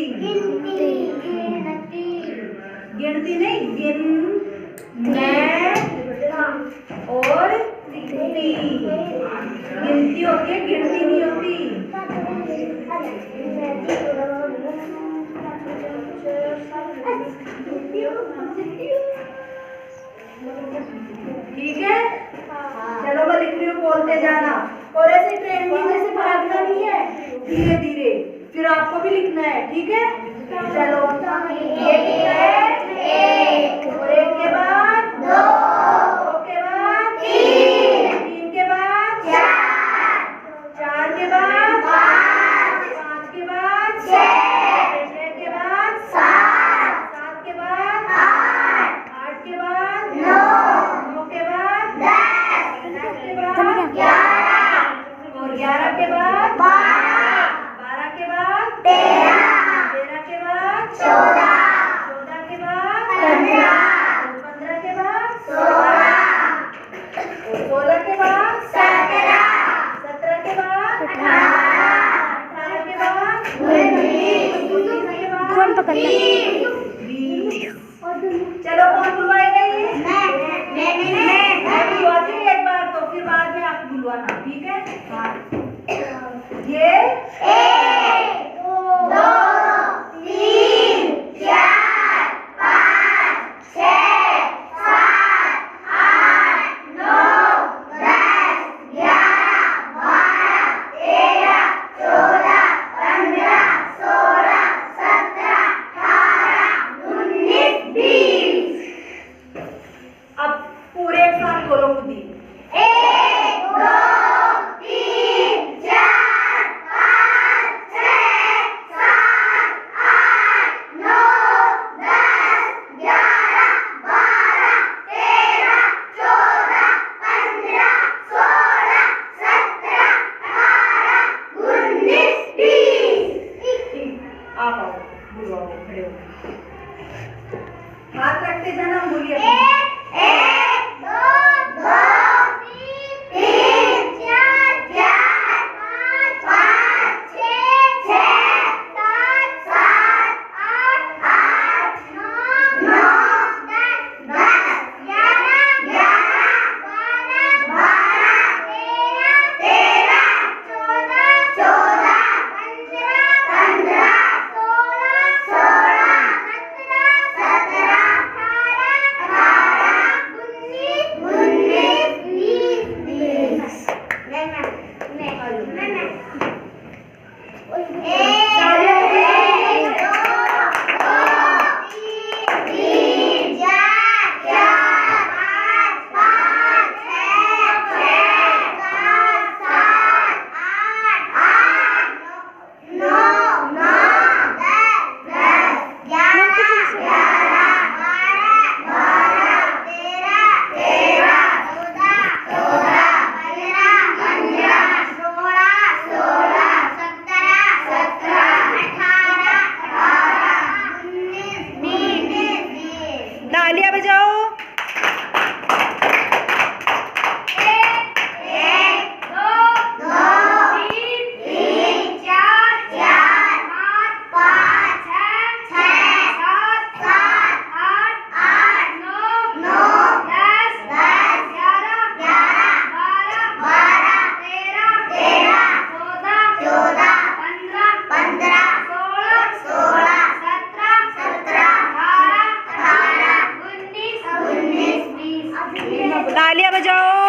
गिनती नहीं, और गिनती होती है, गिनती नहीं होती। ठीक है, चलो मैं लिख रही हूँ, बोलते जाना। और ऐसे ट्रेन की जैसे भागना नहीं है, धीरे धीरे फिर आपको भी लिखना है। ठीक है, चलो ये लिखना है एक, और एक के बाद दो, दो के बाद तीन, तीन के बाद चार, चार के बाद पाँच, पाँच के बाद छह, छह के बाद सात, सात के बाद आठ, आठ के बाद नौ, नौ के बाद दस, दस के बाद 11, और 11 के बाद 12, 12 के बाद 13, 13 के बाद 14, 14 के बाद 15, 15 के बाद 16, 16 के बाद 17, 17 के बाद 18, 18 के बाद 19, 19 के बाद 20। चलो कौन बुलवाएगा ये? मैं बुलवाती हूँ एक बार, तो फिर बाद में आप बुलवाना। ठीक है, ये 1, 2, 3, 4, 5, 6, 7, 8, 9, 10, 11, 12, 13, 14, 15, 16, 17, 18, 19, 20। अब पूरे एक साथ बोलो खुद ही। 1, 2, 3, 4, 5, 6, 7, 8, 9, 10, 11, 12, 13, 14, 15, 16, 17, 18, 19, 20। आप आओ, बुलवाओ, खड़े हो, हाथ रखते जाना, बोलिए। 1, 2, 3, 4, 5, 6, 7, 8, 9, 10, 11, 12, 13, 14, 15, 16, 17, 18, 19, 20। तालियां बजाओ। 1, 2, 3, 4, 5, 6, 7, 8, 9, 10, 11, 12, 13, 14, 15, 16, 17, 18, 19, 20। तालियां बजाओ।